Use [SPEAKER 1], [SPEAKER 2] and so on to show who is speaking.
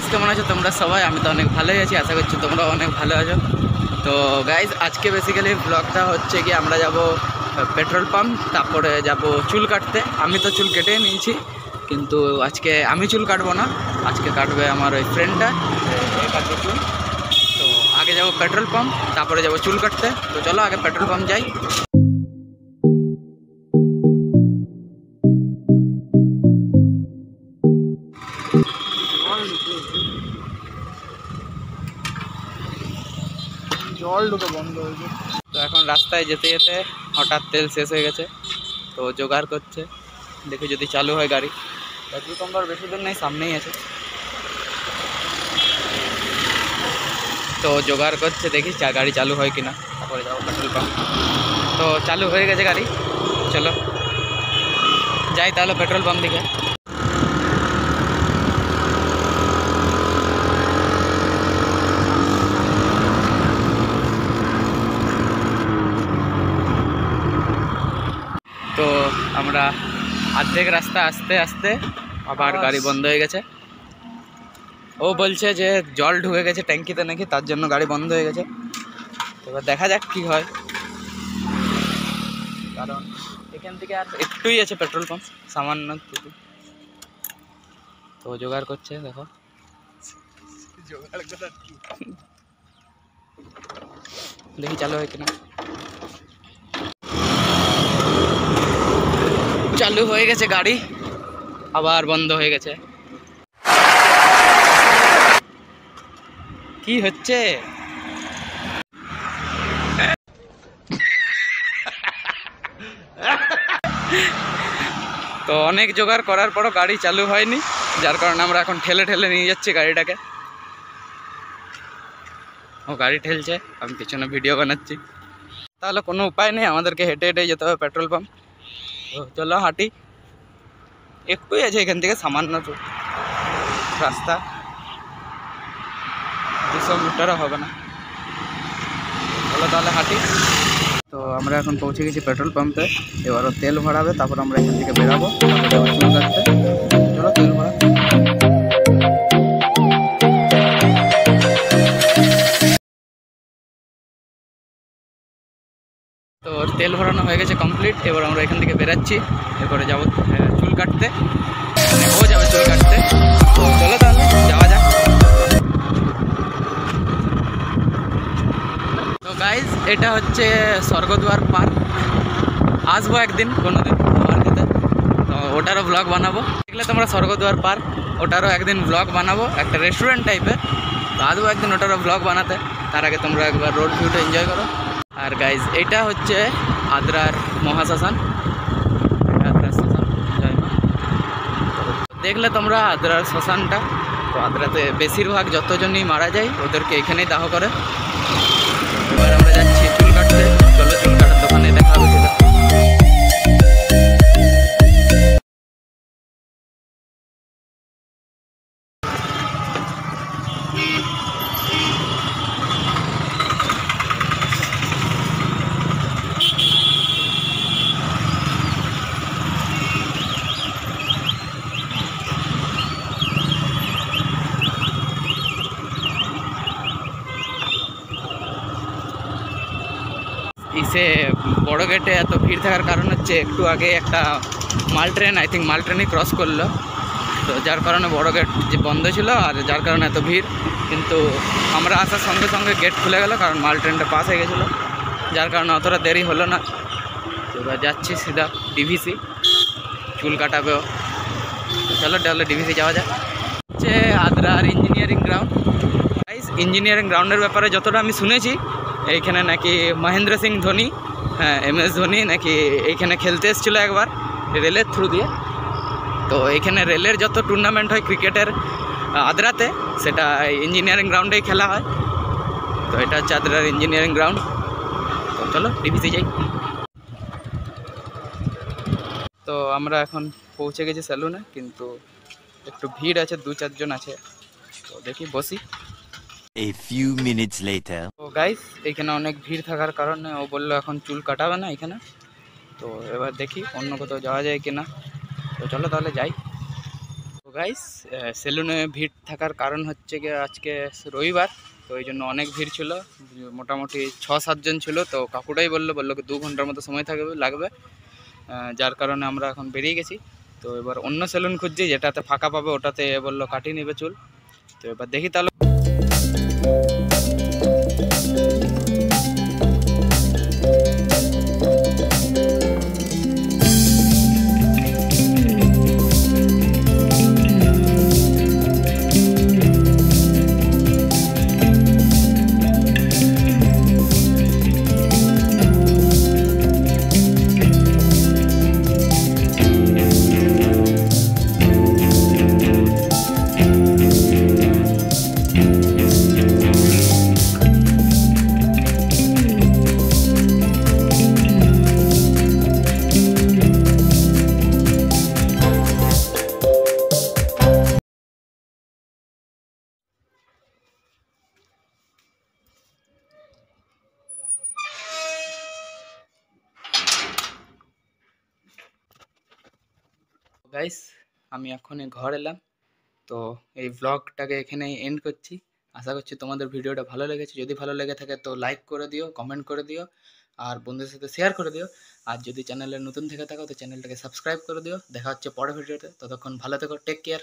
[SPEAKER 1] Guys কেমন আছো তোমরা সবাই? আমি তো অনেক ভালোই আছি, আশা করছি তোমরাও অনেক ভালো আছো। তো গাইজ আজকে বেসিক্যালি ব্লগটা হচ্ছে কি আমরা যাব পেট্রোল পাম্প, তারপরে যাব চুল কাটতে। আমি তো চুল কেটে নিয়েছি, কিন্তু আজকে আমি চুল কাটবো না, আজকে কাটবে আমার ওই ফ্রেন্ডটা, কাটবে চুল। তো আগে যাব পেট্রোল পাম্প, তারপরে যাব চুল কাটতে। তো চলো আগে পেট্রোল পাম্প যাই।
[SPEAKER 2] জল ঢুকে বন্ধ হয়েছে।
[SPEAKER 1] তো এখন রাস্তায় যেতে যেতে হঠাৎ তেল শেষ হয়ে গেছে, তো জোগাড় করছে, দেখি যদি চালু হয় গাড়ি। পেট্রোল পাম্প আর বেশি দূর নেই, সামনেই আছে। তো জোগাড় করছে, দেখি গাড়ি চালু হয় কিনা, তারপরে যাবো পেট্রোল পাম্প। তো চালু হয়ে গেছে গাড়ি, চলো যাই তাহলে পেট্রোল পাম্প দিকে। তো আমরা অর্ধেক রাস্তা আসতে আসতে আবার গাড়ি বন্ধ হয়ে গেছে। ও বলছে যে জল ঢুকে গেছে ট্যাঙ্কিতে নাকি, তার জন্য গাড়ি বন্ধ হয়ে গেছে। এবার দেখা যাক কি হয়, কারণ এখান থেকে আর একটুই আছে পেট্রোল পাম্প, সামান্য টুকু। তো জোগাড় করছে, দেখো দেখি চালু হয় কিনা। চালু হয়ে গেছে গাড়ি, আবার বন্ধ হয়ে গেছে। কি হচ্ছে? তো অনেক জোগাড় করার পরও গাড়ি চালু হয়নি, যার কারণে আমরা এখন ঠেলে ঠেলে নিয়ে যাচ্ছি গাড়িটাকে। ও গাড়ি ঠেলছে, আমি পিছনে ভিডিও বানাচ্ছি। তাহলে কোনো উপায় নেই, আমাদেরকে হেঁটে হেঁটে যেতে হবে পেট্রোল পাম্প। তো চলো হাঁটি, একটুই আছে এখান থেকে, সামান্য রাস্তা, 200 মিটারও হবে না। চলো তাহলে হাঁটি। তো আমরা এখন পৌঁছে গেছি পেট্রোল পাম্পে, এবারও তেল ভরাবে, তারপর আমরা এখান থেকে বেরাবো, তারপর যাবো চুল কাটতে। চলো তেল ভরা। তো তেল ভরানো হয়ে গেছে কমপ্লিট, এবার আমরা এখান থেকে বেরাচ্ছি, এরপরে যাবো চুল কাটতে, মানে ও যাবে চুল কাটতে। তো চলো তাহলে যাওয়া যাক। তো গাইজ এটা হচ্ছে স্বর্গদ্বার পার্ক, আসবো একদিন কোনো দিন আমার খেতে, তো ওটারও ব্লগ বানাবো। দেখলে তোমরা স্বর্গদ্বার পার্ক, ওটারও একদিন ব্লগ বানাবো, একটা রেস্টুরেন্ট টাইপের। তো আসবো একদিন ওটারও ব্লগ বানাতে, তার আগে তোমরা একবার রোড ভিউটা এনজয় করো। আর গাইজ এটা হচ্ছে আদ্রার মহাশ্মশান, দেখলে তোমরা আদ্রার শ্মশানটা। তো আদ্রাতে বেশিরভাগ যতজনই মারা যায় ওদেরকে এখানেই দাহ করে। এবার আমরা যাচ্ছি চুল কাটতে, চলো চুল কাটার দোকানে দেখা হবে সেটা। ইসে বড় গেটে এত ভিড় থাকার কারণ হচ্ছে একটু আগে একটা মাল ট্রেন, আই থিঙ্ক মাল ট্রেনই ক্রস করলো, তো যার কারণে বড় গেট যে বন্ধ ছিল, আর যার কারণে এত ভিড়। কিন্তু আমরা আসার সঙ্গে সঙ্গে গেট খুলে গেল, কারণ মাল ট্রেনটা পাস হয়ে গেছিলো, যার কারণে অতটা দেরি হলো না। তো এবার যাচ্ছি সিধা ডিভিসি, চুল কাটাবেও। চলো তাহলে ডিভিসি যাওয়া যায়। হচ্ছে আদ্রার ইঞ্জিনিয়ারিং গ্রাউন্ড। ইঞ্জিনিয়ারিং গ্রাউন্ডের ব্যাপারে যতটা আমি শুনেছি, এইখানে নাকি মহেন্দ্র সিং ধোনি, হ্যাঁ MS ধোনি নাকি এইখানে খেলতে এসেছিলো একবার রেলের থ্রু দিয়ে। তো এইখানে রেলের যত টুর্নামেন্ট হয় ক্রিকেটের আদ্রাতে, সেটা ইঞ্জিনিয়ারিং গ্রাউন্ডেই খেলা হয়। তো এটা হচ্ছে আদ্রার ইঞ্জিনিয়ারিং গ্রাউন্ড। তো চলো ডিভিসি যাই। তো আমরা এখন পৌঁছে গেছি সেলুনে, কিন্তু একটু ভিড় আছে, 2-4 জন আছে, তো দেখি বসি।
[SPEAKER 3] A few minutes later.
[SPEAKER 1] তো গাইস এখানে অনেক ভিড় থাকার কারণে ও বললো এখন চুল কাটাবে না এখানে। তো এবার দেখি অন্য কোথাও যাওয়া যায় কিনা। তো চলো তাহলে যাই। তো গাইস, সেলুনে ভিড় থাকার কারণ হচ্ছে গিয়ে আজকে রবিবার, তো এই জন্য অনেক ভিড় ছিল। মোটামুটি 6-7 জন ছিল। তো কাকুটাই বললো কি 2 ঘন্টার মতো সময় লাগবে। যার কারণে আমরা এখন বেরিয়ে গেছি। তো এবার অন্য সেলুন খুঁজছি যেটাতে ফাঁকা পাবে, ওটাতে বললো কাটিয়ে নেবে চুল। তো এবার দেখি তাহলে। গাইস, আমি এখন ঘর এলাম। তো এই ব্লগটাকে এখানেই এন্ড করছি। আশা করছি তোমাদের ভিডিওটা ভালো লেগেছে। যদি ভালো লেগে থাকে তো লাইক করে দিও, কমেন্ট করে দিও, আর বন্ধুদের সাথে শেয়ার করে দিও। আর যদি চ্যানেলে নতুন থেকে থাকো তো চ্যানেলটাকে সাবস্ক্রাইব করে দিও। দেখা হচ্ছে পরের ভিডিওতে। ততক্ষণ ভালো থেকো, টেক কেয়ার।